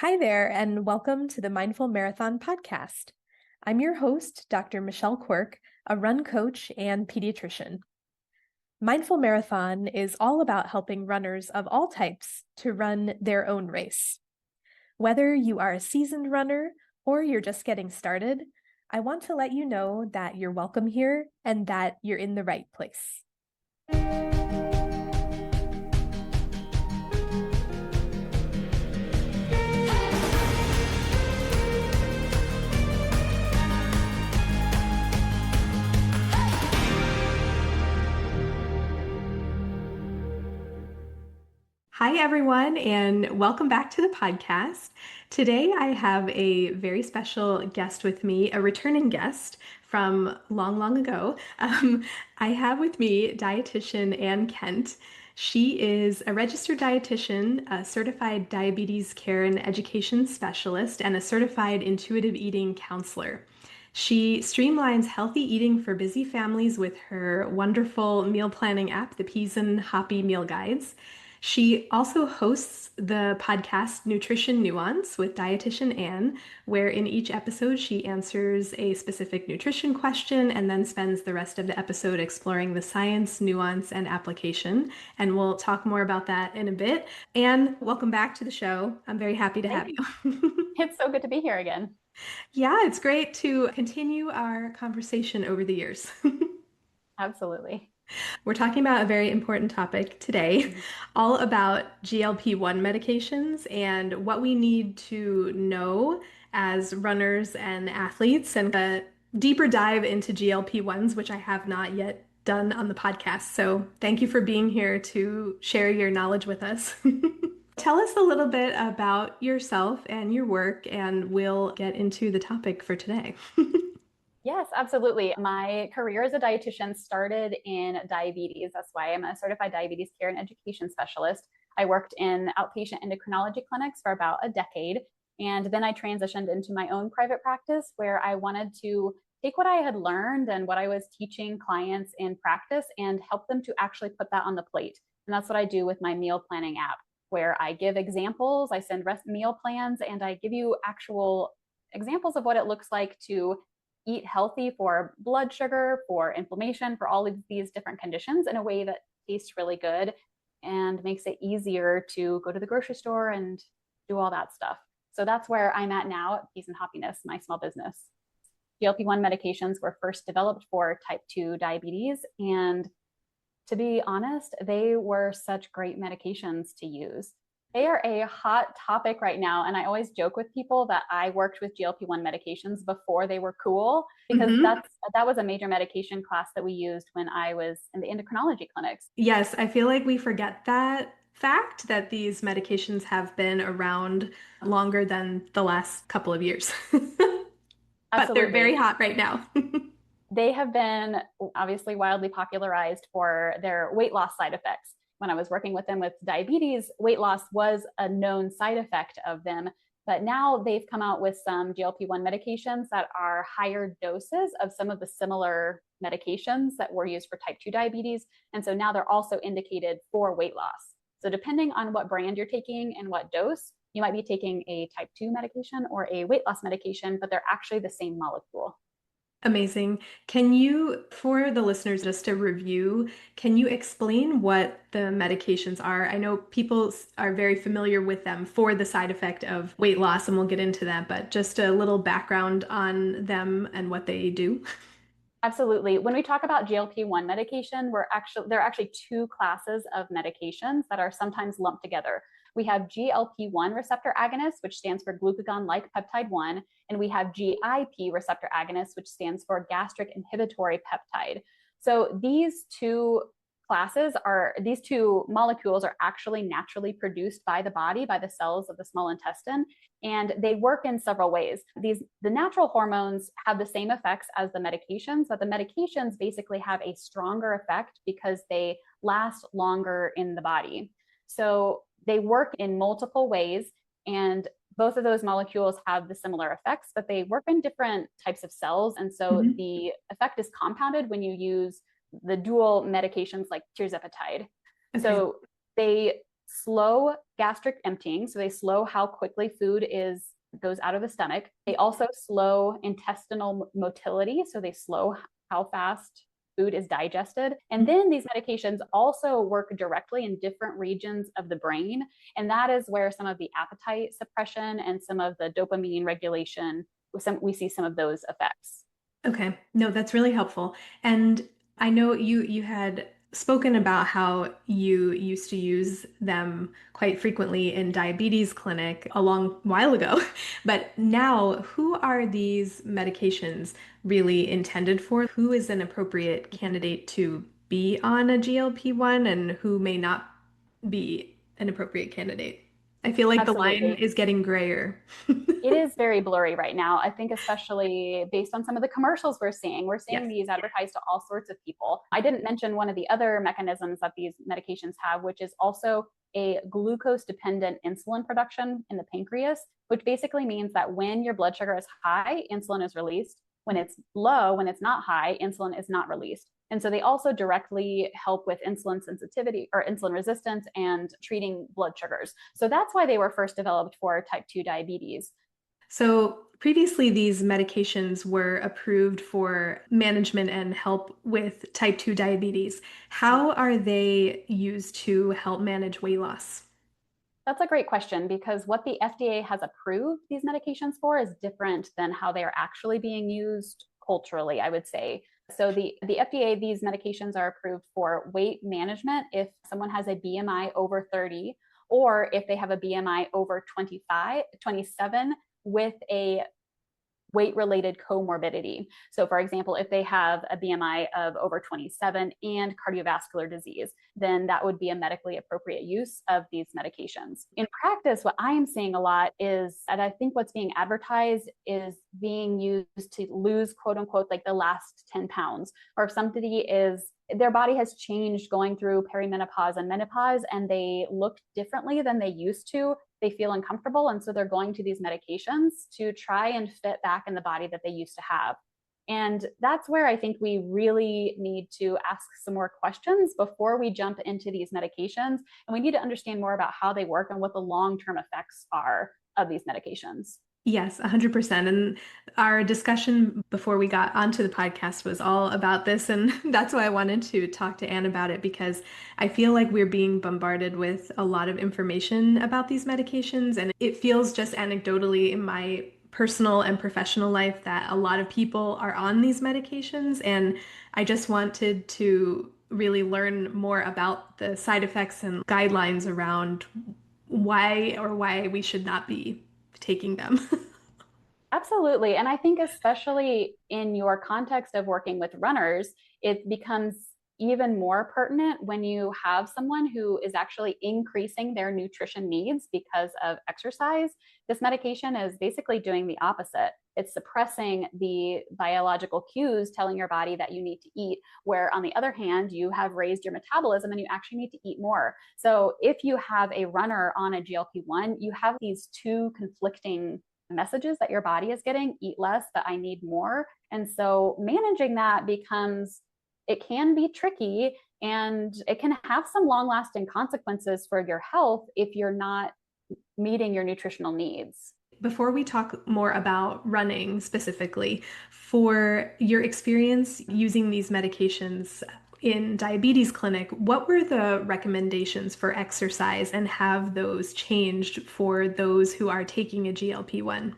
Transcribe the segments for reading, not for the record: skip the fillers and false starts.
Hi there, and welcome to the Mindful Marathon podcast. I'm your host, Dr. Michelle Quirk, a run coach and pediatrician. Mindful Marathon is all about helping runners of all types to run their own race. Whether you are a seasoned runner or you're just getting started, I want to let you know that you're welcome here and that you're in the right place. Hi, everyone, and welcome back to the podcast. Today, I have a very special guest with me, a returning guest from long, long ago. I have with me dietitian Ann Kent. She is a registered dietitian, a certified diabetes care and education specialist, and a certified intuitive eating counselor. She streamlines healthy eating for busy families with her wonderful meal planning app, the Peas and Hoppy Meal Guides. She also hosts the podcast Nutrition Nuance with dietitian Ann, where in each episode she answers a specific nutrition question and then spends the rest of the episode exploring the science, nuance, and application. And we'll talk more about that in a bit. Ann, welcome back to the show. I'm very happy to have you. It's so good to be here again. Yeah, it's great to continue our conversation over the years. Absolutely. We're talking about a very important topic today, all about GLP-1 medications and what we need to know as runners and athletes, and a deeper dive into GLP-1s, which I have not yet done on the podcast. So thank you for being here to share your knowledge with us. Tell us a little bit about yourself and your work, and we'll get into the topic for today. Yes, absolutely. My career as a dietitian started in diabetes. That's why I'm a certified diabetes care and education specialist. I worked in outpatient endocrinology clinics for about a decade. And then I transitioned into my own private practice where I wanted to take what I had learned and what I was teaching clients in practice and help them to actually put that on the plate. And that's what I do with my meal planning app, where I give examples, I send meal plans, and I give you actual examples of what it looks like to eat healthy for blood sugar, for inflammation, for all of these different conditions in a way that tastes really good and makes it easier to go to the grocery store and do all that stuff. So that's where I'm at now at Peace and Happiness, my small business. GLP-1 medications were first developed for type 2 diabetes. And to be honest, they were such great medications to use. They are a hot topic right now. And I always joke with people that I worked with GLP-1 medications before they were cool, because that was a major medication class that we used when I was in the endocrinology clinics. Yes, I feel like we forget that fact that these medications have been around longer than the last couple of years. But they're very Absolutely. hot right now. They have been obviously wildly popularized for their weight loss side effects. When I was working with them with diabetes, weight loss was a known side effect of them. But now they've come out with some GLP-1 medications that are higher doses of some of the similar medications that were used for type 2 diabetes. And so now they're also indicated for weight loss. So depending on what brand you're taking and what dose, you might be taking a type 2 medication or a weight loss medication, but they're actually the same molecule. Amazing. Can you, for the listeners, just a review, can you explain what the medications are? I know people are very familiar with them for the side effect of weight loss, and we'll get into that, but just a little background on them and what they do. Absolutely. When we talk about GLP-1 medication, there are actually two classes of medications that are sometimes lumped together. We have GLP-1 receptor agonists, which stands for glucagon-like peptide 1, and we have GIP receptor agonists, which stands for gastric inhibitory peptide. So these two molecules are actually naturally produced by the body, by the cells of the small intestine, and they work in several ways. The natural hormones have the same effects as the medications, but the medications basically have a stronger effect because they last longer in the body. So they work in multiple ways, and both of those molecules have the similar effects, but they work in different types of cells. And so Mhm. the effect is compounded when you use the dual medications like tirzepatide. Okay. So they slow gastric emptying. So they slow how quickly food goes out of the stomach. They also slow intestinal motility. So they slow how fast food is digested. And then these medications also work directly in different regions of the brain. And that is where some of the appetite suppression and some of the dopamine regulation, we see some of those effects. Okay. No, that's really helpful. And I know you had spoken about how you used to use them quite frequently in diabetes clinic a long while ago. But now, who are these medications really intended for? Who is an appropriate candidate to be on a GLP-1 and who may not be an appropriate candidate? I feel like the line Absolutely. is getting grayer. It is very blurry right now. I think, especially based on some of the commercials we're seeing Yes. these advertised to all sorts of people. I didn't mention one of the other mechanisms that these medications have, which is also a glucose dependent insulin production in the pancreas, which basically means that when your blood sugar is high, insulin is released. When it's low, when it's not high, insulin is not released. And so they also directly help with insulin sensitivity or insulin resistance and treating blood sugars. So that's why they were first developed for type 2 diabetes. So previously, these medications were approved for management and help with type 2 diabetes. How are they used to help manage weight loss? That's a great question because what the FDA has approved these medications for is different than how they are actually being used culturally, I would say. So the FDA, these medications are approved for weight management if someone has a BMI over 30 or if they have a BMI over 25, 27 with a weight related comorbidity. So, for example, if they have a BMI of over 27 and cardiovascular disease, then that would be a medically appropriate use of these medications. In practice, what I am seeing a lot is, and I think what's being advertised is being used to lose, quote unquote, like the last 10 pounds. Or if somebody is their body has changed going through perimenopause and menopause and they look differently than they used to, they feel uncomfortable. And so they're going to these medications to try and fit back in the body that they used to have. And that's where I think we really need to ask some more questions before we jump into these medications. And we need to understand more about how they work and what the long-term effects are of these medications. Yes, 100%. And our discussion before we got onto the podcast was all about this. And that's why I wanted to talk to Anne about it because I feel like we're being bombarded with a lot of information about these medications. And it feels just anecdotally in my personal and professional life that a lot of people are on these medications. And I just wanted to really learn more about the side effects and guidelines around why we should not be taking them. Absolutely. And I think, especially in your context of working with runners, it becomes even more pertinent when you have someone who is actually increasing their nutrition needs because of exercise. This medication is basically doing the opposite. It's suppressing the biological cues telling your body that you need to eat, where on the other hand, you have raised your metabolism and you actually need to eat more. So if you have a runner on a GLP-1, you have these two conflicting messages that your body is getting: eat less, but I need more. And so managing that it can be tricky and it can have some long lasting consequences for your health if you're not meeting your nutritional needs. Before we talk more about running specifically, for your experience using these medications in diabetes clinic, what were the recommendations for exercise and have those changed for those who are taking a GLP-1?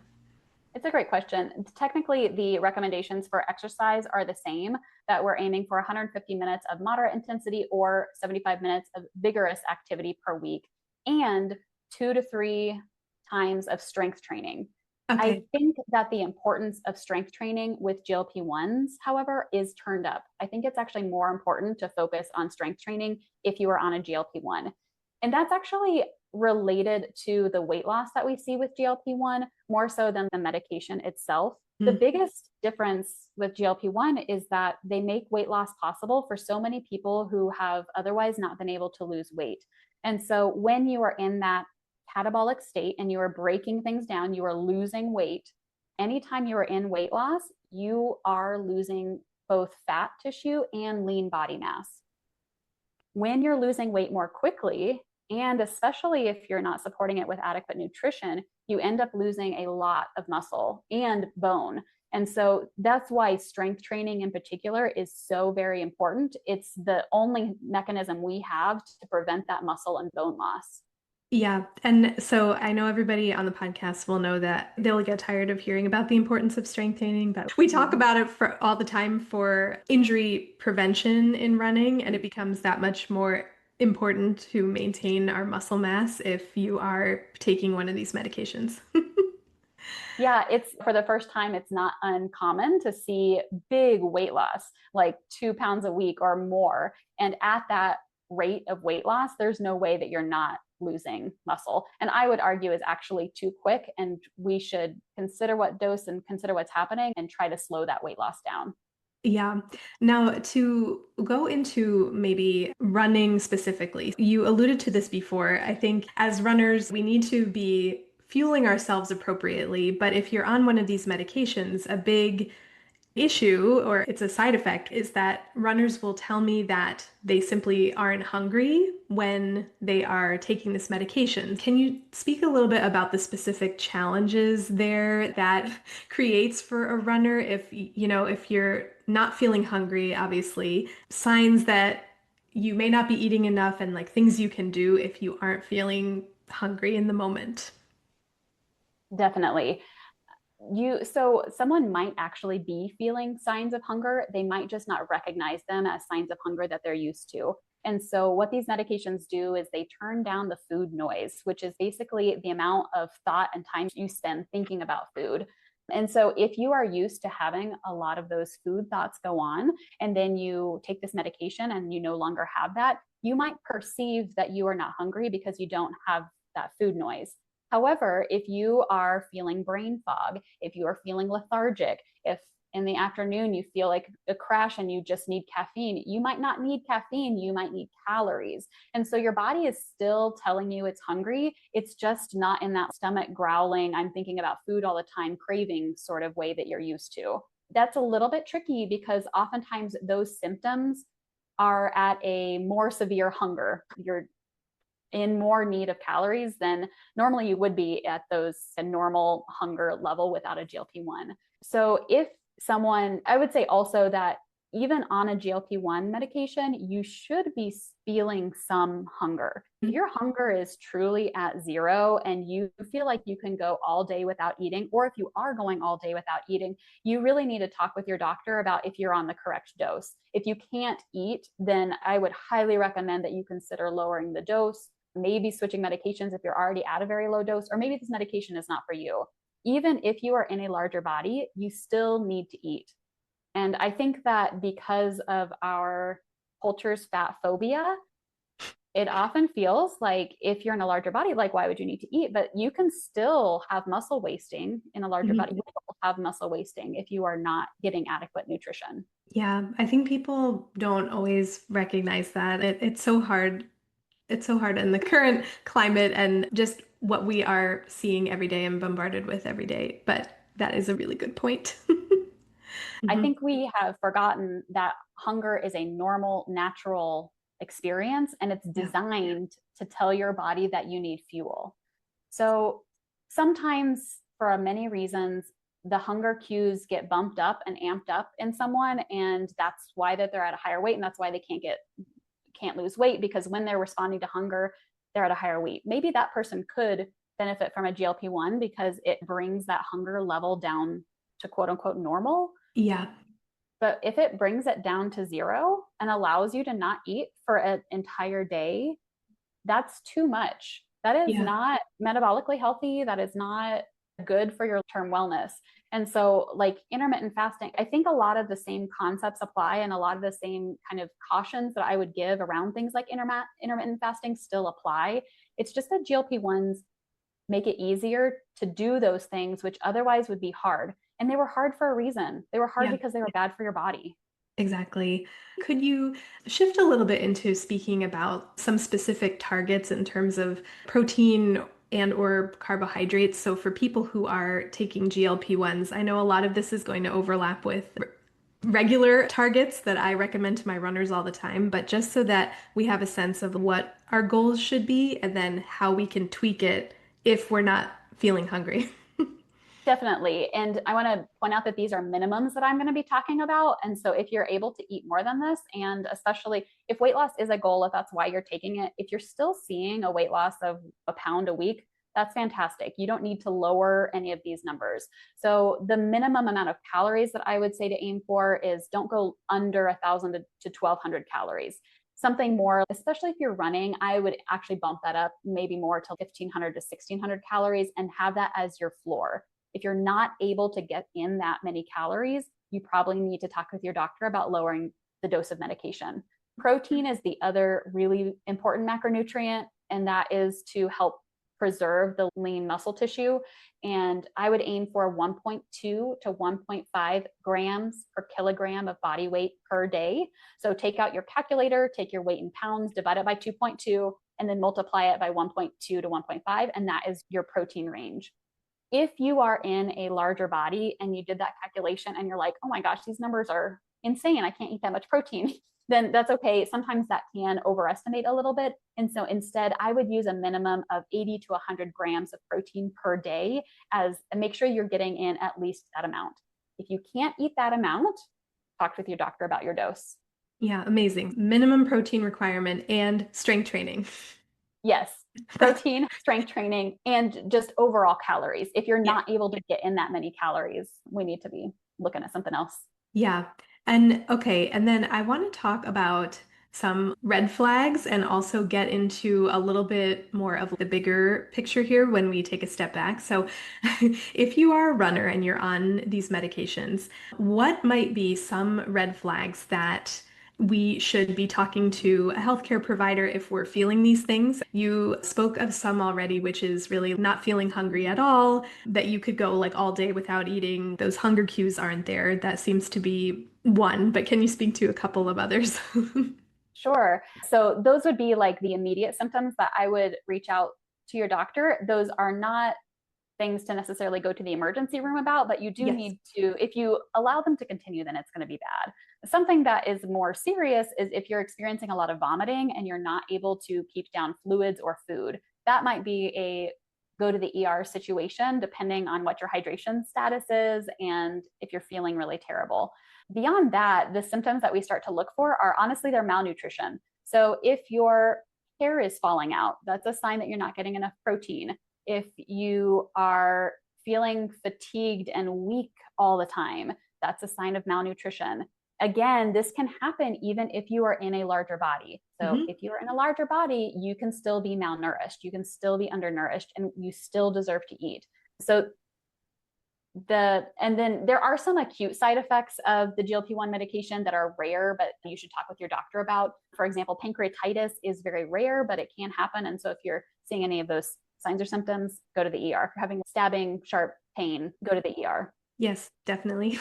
It's a great question. Technically, the recommendations for exercise are the same, that we're aiming for 150 minutes of moderate intensity or 75 minutes of vigorous activity per week and 2 to 3 times of strength training. I Okay. think that the importance of strength training with GLP-1s, however, is turned up. I think it's actually more important to focus on strength training if you are on a GLP-1. And that's actually related to the weight loss that we see with GLP-1 more so than the medication itself. The Mm. biggest difference with GLP-1 is that they make weight loss possible for so many people who have otherwise not been able to lose weight. And so when you are in that catabolic state and you are breaking things down, you are losing weight. Anytime you are in weight loss, you are losing both fat tissue and lean body mass. When you're losing weight more quickly And especially if you're not supporting it with adequate nutrition, you end up losing a lot of muscle and bone. And so that's why strength training in particular is so very important. It's the only mechanism we have to prevent that muscle and bone loss. Yeah. And so I know everybody on the podcast will know that they'll get tired of hearing about the importance of strength training, but we talk about it for all the time for injury prevention in running, and it becomes that much more important to maintain our muscle mass if you are taking one of these medications. Yeah, it's for the first time, it's not uncommon to see big weight loss, like 2 pounds a week or more. And at that rate of weight loss, there's no way that you're not losing muscle. And I would argue is actually too quick. And we should consider what dose and consider what's happening and try to slow that weight loss down. Yeah. Now, to go into maybe running specifically, you alluded to this before. I think as runners, we need to be fueling ourselves appropriately. But if you're on one of these medications, a big issue or it's a side effect is that runners will tell me that they simply aren't hungry when they are taking this medication. Can you speak a little bit about the specific challenges there that creates for a runner if you're not feeling hungry, obviously, signs that you may not be eating enough and like things you can do if you aren't feeling hungry in the moment? Definitely. So someone might actually be feeling signs of hunger. They might just not recognize them as signs of hunger that they're used to. And so what these medications do is they turn down the food noise, which is basically the amount of thought and time you spend thinking about food. And so if you are used to having a lot of those food thoughts go on, and then you take this medication and you no longer have that, you might perceive that you are not hungry because you don't have that food noise. However, if you are feeling brain fog, if you are feeling lethargic, if in the afternoon you feel like a crash and you just need caffeine, you might not need caffeine, you might need calories. And so your body is still telling you it's hungry. It's just not in that stomach growling, I'm thinking about food all the time, craving sort of way that you're used to. That's a little bit tricky because oftentimes those symptoms are at a more severe hunger. You're in more need of calories than normally you would be at those a normal hunger level without a GLP-1. So if someone, I would say also that even on a GLP-1 medication, you should be feeling some hunger. If your hunger is truly at zero and you feel like you can go all day without eating, or if you are going all day without eating, you really need to talk with your doctor about if you're on the correct dose. If you can't eat, then I would highly recommend that you consider lowering the dose, maybe switching medications if you're already at a very low dose, or maybe this medication is not for you. Even if you are in a larger body, you still need to eat. And I think that because of our culture's fat phobia, it often feels like if you're in a larger body, like, why would you need to eat? But you can still have muscle wasting in a larger body. Mhm. You will have muscle wasting if you are not getting adequate nutrition. Yeah, I think people don't always recognize that. It's so hard. It's so hard in the current climate and just what we are seeing every day and bombarded with every day. But that is a really good point. I Mhm. think we have forgotten that hunger is a normal, natural experience and it's Yeah. designed to tell your body that you need fuel. So sometimes, for many reasons, the hunger cues get bumped up and amped up in someone, and that's why that they're at a higher weight, and that's why they can't lose weight because when they're responding to hunger, they're at a higher weight. Maybe that person could benefit from a GLP-1 because it brings that hunger level down to quote unquote normal. Yeah. But if it brings it down to zero and allows you to not eat for an entire day, that's too much. That is Yeah. not metabolically healthy. That is not good for your term wellness. And so, like intermittent fasting, I think a lot of the same concepts apply and a lot of the same kind of cautions that I would give around things like intermittent fasting still apply. It's just that GLP-1s make it easier to do those things, which otherwise would be hard. And they were hard for a reason. They were hard Yeah. because they were bad for your body. Exactly. Could you shift a little bit into speaking about some specific targets in terms of protein and or carbohydrates? So for people who are taking GLP-1s, I know a lot of this is going to overlap with regular targets that I recommend to my runners all the time, but just so that we have a sense of what our goals should be and then how we can tweak it if we're not feeling hungry. Definitely. And I want to point out that these are minimums that I'm going to be talking about. And so if you're able to eat more than this, and especially if weight loss is a goal, if that's why you're taking it, if you're still seeing a weight loss of a pound a week, that's fantastic. You don't need to lower any of these numbers. So the minimum amount of calories that I would say to aim for is don't go under 1,000 to 1,200 calories. Something more, especially if you're running, I would actually bump that up maybe more to 1,500 to 1,600 calories and have that as your floor. If you're not able to get in that many calories, you probably need to talk with your doctor about lowering the dose of medication. Protein is the other really important macronutrient, and that is to help preserve the lean muscle tissue. And I would aim for 1.2 to 1.5 grams per kilogram of body weight per day. So take out your calculator, take your weight in pounds, divide it by 2.2, and then multiply it by 1.2 to 1.5, and that is your protein range. If you are in a larger body and you did that calculation and you're like, oh my gosh, these numbers are insane, I can't eat that much protein, then that's okay. Sometimes that can overestimate a little bit. And so instead, I would use a minimum of 80 to 100 grams of protein per day as and make sure you're getting in at least that amount. If you can't eat that amount, talk with your doctor about your dose. Yeah, amazing. Minimum protein requirement and strength training. Yes, That's, protein, strength training, and just overall calories. If you're yeah. not able to get in that many calories, we need to be looking at something else. Yeah. And okay, and then I want to talk about some red flags and also get into a little bit more of the bigger picture here when we take a step back. So, if you are a runner and you're on these medications, what might be some red flags that we should be talking to a healthcare provider if we're feeling these things? You spoke of some already, which is really not feeling hungry at all, that you could go like all day without eating. Those hunger cues aren't there. That seems to be one, but can you speak to a couple of others? Sure. So those would be like the immediate symptoms that I would reach out to your doctor. Those are not things to necessarily go to the emergency room about, but you do Yes. need to, if you allow them to continue, then it's going to be bad. Something that is more serious is if you're experiencing a lot of vomiting and you're not able to keep down fluids or food. That might be a go to the ER situation, depending on what your hydration status is and if you're feeling really terrible. Beyond that, the symptoms that we start to look for are honestly their malnutrition. So if your hair is falling out, that's a sign that you're not getting enough protein. If you are feeling fatigued and weak all the time, that's a sign of malnutrition. Again, this can happen even if you are in a larger body. So, Hmm. if you're in a larger body, you can still be malnourished, you can still be undernourished, and you still deserve to eat. So, and then there are some acute side effects of the GLP-1 medication that are rare, but you should talk with your doctor about. For example, pancreatitis is very rare, but it can happen. And so if you're seeing any of those signs or symptoms, go to the ER. If you're having stabbing, sharp pain, go to the ER. Yes, definitely.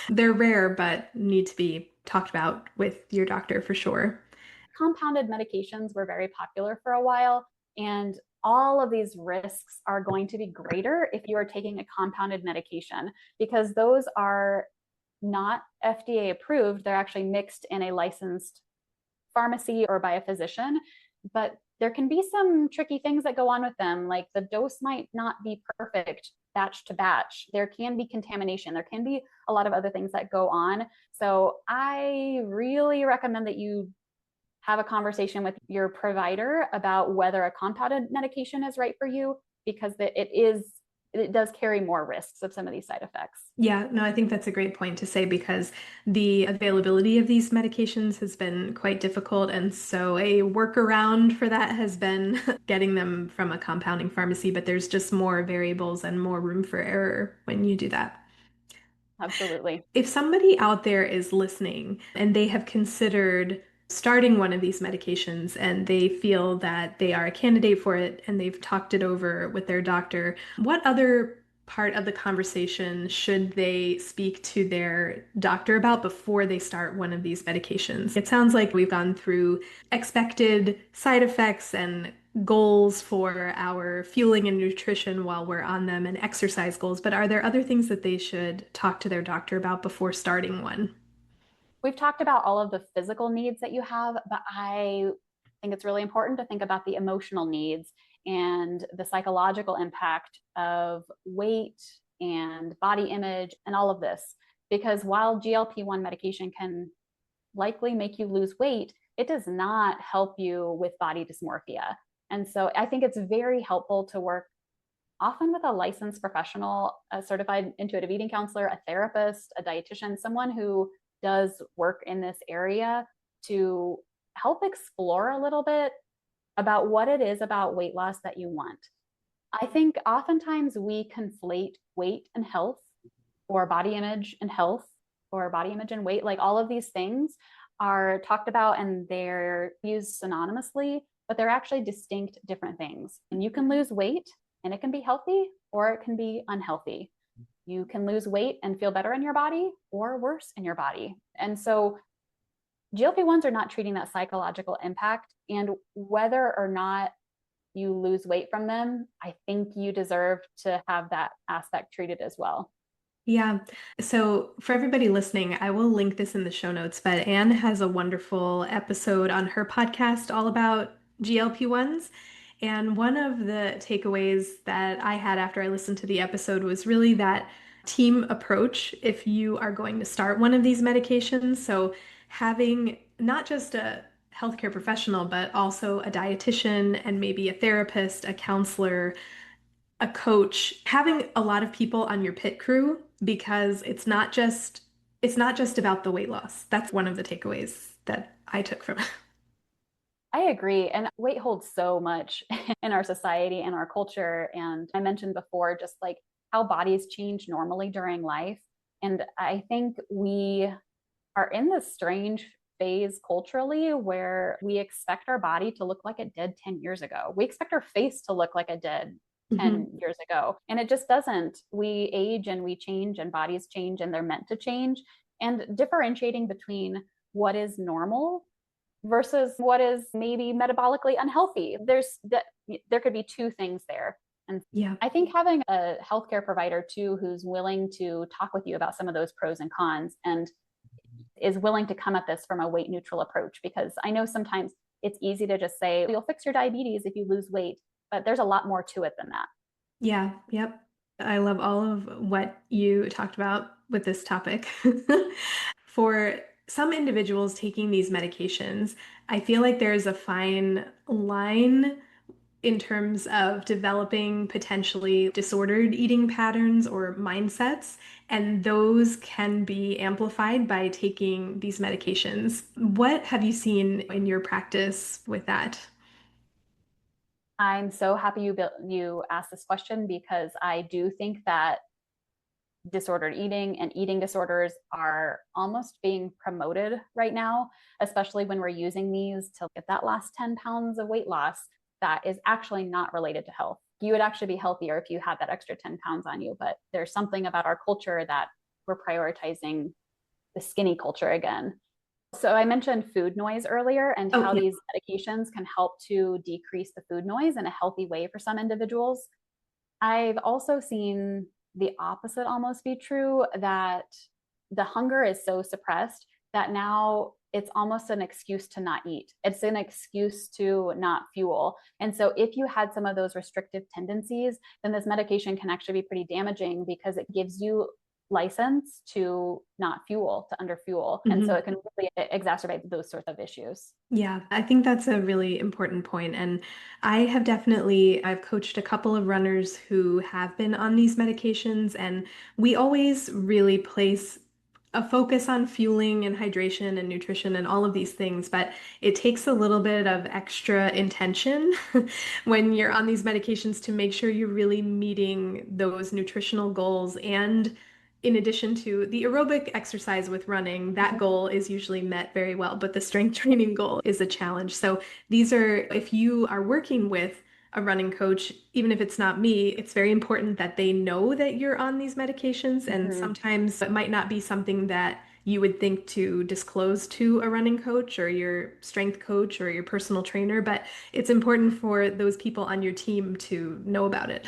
They're rare, but need to be talked about with your doctor for sure. Compounded medications were very popular for a while, and all of these risks are going to be greater if you are taking a compounded medication because those are not FDA approved. They're actually mixed in a licensed pharmacy or by a physician, but there can be some tricky things that go on with them. Like the dose might not be perfect batch to batch. There can be contamination. There can be a lot of other things that go on. So I really recommend that you have a conversation with your provider about whether a compounded medication is right for you because it does carry more risks of some of these side effects. Yeah, no, I think that's a great point to say because the availability of these medications has been quite difficult. And so a workaround for that has been getting them from a compounding pharmacy, but there's just more variables and more room for error when you do that. Absolutely. If somebody out there is listening and they have considered starting one of these medications and they feel that they are a candidate for it and they've talked it over with their doctor, what other part of the conversation should they speak to their doctor about before they start one of these medications? It sounds like we've gone through expected side effects and goals for our fueling and nutrition while we're on them and exercise goals, but are there other things that they should talk to their doctor about before starting one? We've talked about all of the physical needs that you have, but I think it's really important to think about the emotional needs and the psychological impact of weight and body image and all of this. Because while GLP-1 medication can likely make you lose weight, it does not help you with body dysmorphia. And so I think it's very helpful to work often with a licensed professional, a certified intuitive eating counselor, a therapist, a dietitian, someone who does work in this area to help explore a little bit about what it is about weight loss that you want. I think oftentimes we conflate weight and health, or body image and health, or body image and weight. Like all of these things are talked about and they're used synonymously, but they're actually distinct different things. And you can lose weight and it can be healthy or it can be unhealthy. You can lose weight and feel better in your body or worse in your body. And so GLP-1s are not treating that psychological impact. And whether or not you lose weight from them, I think you deserve to have that aspect treated as well. Yeah. So for everybody listening, I will link this in the show notes, but Anne has a wonderful episode on her podcast all about GLP-1s. And one of the takeaways that I had after I listened to the episode was really that team approach if you are going to start one of these medications. So having not just a healthcare professional, but also a dietitian and maybe a therapist, a counselor, a coach, having a lot of people on your pit crew because it's not just about the weight loss. That's one of the takeaways that I took from it. I agree. And weight holds so much in our society and our culture. And I mentioned before, just like how bodies change normally during life. And I think we are in this strange phase culturally where we expect our body to look like it did 10 years ago. We expect our face to look like it did 10 Mhm. years ago. And it just doesn't. We age and we change, and bodies change, and they're meant to change. And differentiating between what is normal versus what is maybe metabolically unhealthy. There could be two things there. And Yeah. I think having a healthcare provider too who's willing to talk with you about some of those pros and cons and is willing to come at this from a weight neutral approach, because I know sometimes it's easy to just say you'll fix your diabetes if you lose weight, but there's a lot more to it than that. Yeah. Yep. I love all of what you talked about with this topic. For some individuals taking these medications, I feel like there's a fine line in terms of developing potentially disordered eating patterns or mindsets, and those can be amplified by taking these medications. What have you seen in your practice with that? I'm so happy you asked this question, because I do think that disordered eating and eating disorders are almost being promoted right now, especially when we're using these to get that last 10 pounds of weight loss that is actually not related to health. You would actually be healthier if you had that extra 10 pounds on you, but there's something about our culture that we're prioritizing the skinny culture again. So I mentioned food noise earlier and Oh, how yeah. these medications can help to decrease the food noise in a healthy way for some individuals. I've also seen the opposite almost be true, that the hunger is so suppressed that now it's almost an excuse to not eat. It's an excuse to not fuel. And so if you had some of those restrictive tendencies, then this medication can actually be pretty damaging because it gives you license to not fuel, to underfuel. And so Mhm. it can really exacerbate those sorts of issues. Yeah, I think that's a really important point. And I've coached a couple of runners who have been on these medications, and we always really place a focus on fueling and hydration and nutrition and all of these things, but it takes a little bit of extra intention when you're on these medications to make sure you're really meeting those nutritional goals. And in addition to the aerobic exercise with running, that goal is usually met very well, but the strength training goal is a challenge. So if you are working with a running coach, even if it's not me, it's very important that they know that you're on these medications. And Mhm. sometimes it might not be something that you would think to disclose to a running coach or your strength coach or your personal trainer, but it's important for those people on your team to know about it.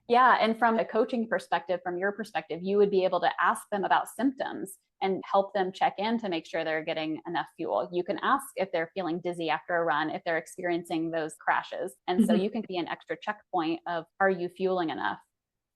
Yeah. And from a coaching perspective, from your perspective, you would be able to ask them about symptoms and help them check in to make sure they're getting enough fuel. You can ask if they're feeling dizzy after a run, if they're experiencing those crashes. And so Mhm. you can be an extra checkpoint of, are you fueling enough?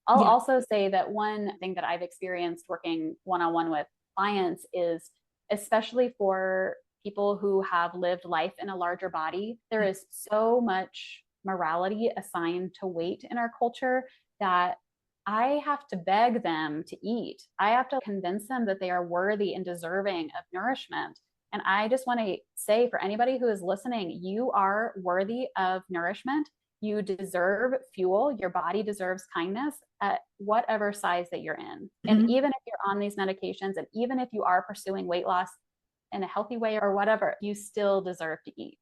I'll Yeah. also say that one thing that I've experienced working one on one with clients is, especially for people who have lived life in a larger body, there is so much morality assigned to weight in our culture that I have to beg them to eat. I have to convince them that they are worthy and deserving of nourishment. And I just want to say for anybody who is listening, you are worthy of nourishment. You deserve fuel. Your body deserves kindness at whatever size that you're in. And Mhm. even if you're on these medications, and even if you are pursuing weight loss in a healthy way or whatever, you still deserve to eat.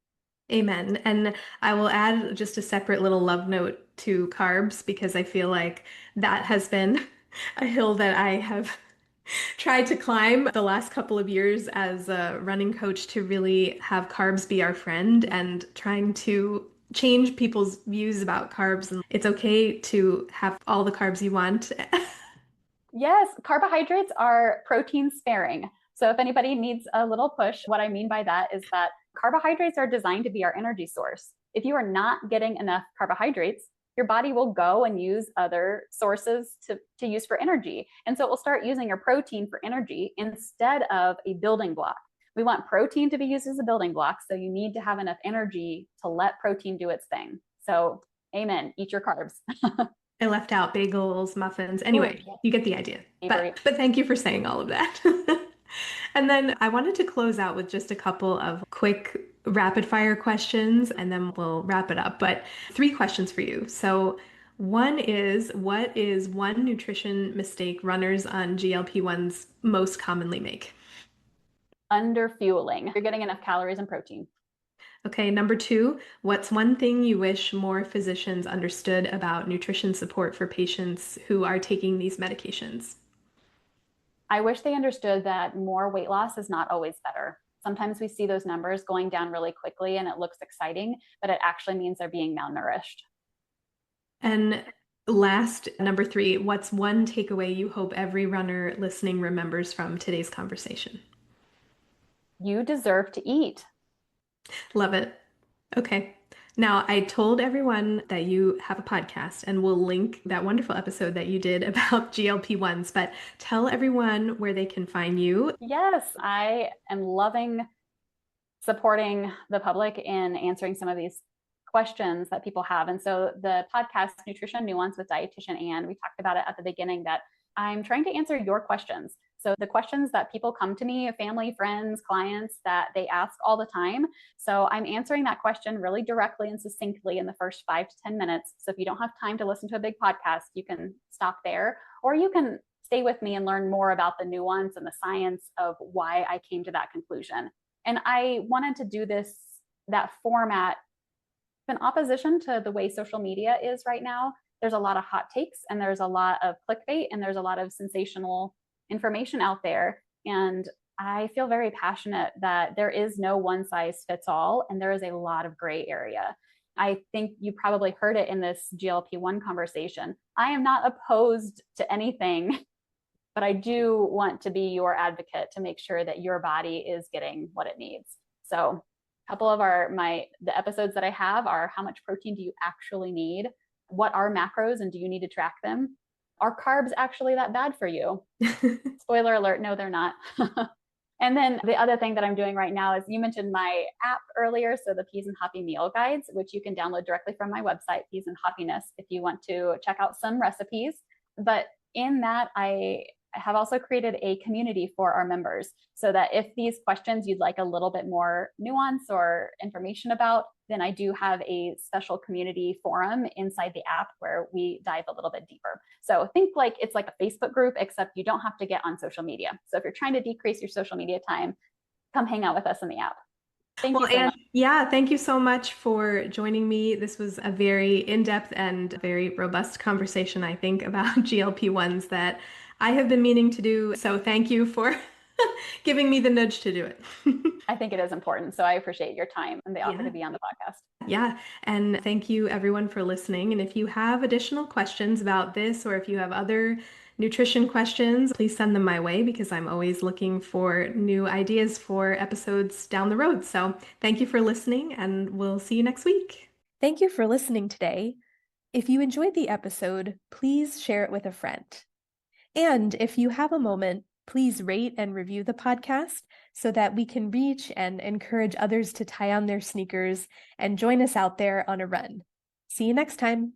Amen. And I will add just a separate little love note to carbs because I feel like that has been a hill that I have tried to climb the last couple of years as a running coach to really have carbs be our friend and trying to change people's views about carbs. And it's okay to have all the carbs you want. Yes, carbohydrates are protein sparing. So if anybody needs a little push, what I mean by that is that carbohydrates are designed to be our energy source. If you are not getting enough carbohydrates, your body will go and use other sources to use for energy. And so it will start using your protein for energy instead of a building block. We want protein to be used as a building block. So you need to have enough energy to let protein do its thing. So, amen, eat your carbs. I left out bagels, muffins. Oh, Anyway, yes. you get the idea. Savory. But thank you for saying all of that. And then I wanted to close out with just a couple of quick rapid fire questions and then we'll wrap it up. But three questions for you. So one is, what is one nutrition mistake runners on GLP-1s most commonly make? Underfueling. You're getting enough calories and protein. Okay, number two, what's one thing you wish more physicians understood about nutrition support for patients who are taking these medications? I wish they understood that more weight loss is not always better. Sometimes we see those numbers going down really quickly and it looks exciting, but it actually means they're being malnourished. And last, number three, what's one takeaway you hope every runner listening remembers from today's conversation? You deserve to eat. Love it. Okay. Now, I told everyone that you have a podcast and we'll link that wonderful episode that you did about GLP-1s, but tell everyone where they can find you. Yes, I am loving supporting the public in answering some of these questions that people have. And so the podcast Nutrition Nuance with Dietitian Ann, we talked about it at the beginning that I'm trying to answer your questions. So the questions that people come to me, family, friends, clients that they ask all the time. So I'm answering that question really directly and succinctly in the first 5 to 10 minutes. So if you don't have time to listen to a big podcast, you can stop there, or you can stay with me and learn more about the nuance and the science of why I came to that conclusion. And I wanted to do that format in opposition to the way social media is right now. There's a lot of hot takes and there's a lot of clickbait and there's a lot of sensational information out there. And I feel very passionate that there is no one size fits all and there is a lot of gray area. I think you probably heard it in this GLP-1 conversation. I am not opposed to anything, but I do want to be your advocate to make sure that your body is getting what it needs. So a couple of the episodes that I have are, how much protein do you actually need? What are macros and do you need to track them? Are carbs actually that bad for you? Spoiler alert, no, they're not. And then the other thing that I'm doing right now is, you mentioned my app earlier, so the Peas and Hoppy Meal Guides, which you can download directly from my website, Peas and Hoppiness, if you want to check out some recipes. But in that, I have also created a community for our members so that if these questions you'd like a little bit more nuance or information about, then I do have a special community forum inside the app where we dive a little bit deeper. So think like it's like a Facebook group, except you don't have to get on social media. So if you're trying to decrease your social media time, come hang out with us in the app. Thank Well, you so and much. yeah, thank you so much for joining me. This was a very in-depth and very robust conversation, I think, about GLP-1s that I have been meaning to do. So thank you for giving me the nudge to do it. I think it is important. So I appreciate your time and the offer Yeah. to be on the podcast. Yeah, and thank you everyone for listening. And if you have additional questions about this, or if you have other nutrition questions, please send them my way because I'm always looking for new ideas for episodes down the road. So thank you for listening, and we'll see you next week. Thank you for listening today. If you enjoyed the episode, please share it with a friend. And if you have a moment, please rate and review the podcast so that we can reach and encourage others to tie on their sneakers and join us out there on a run. See you next time.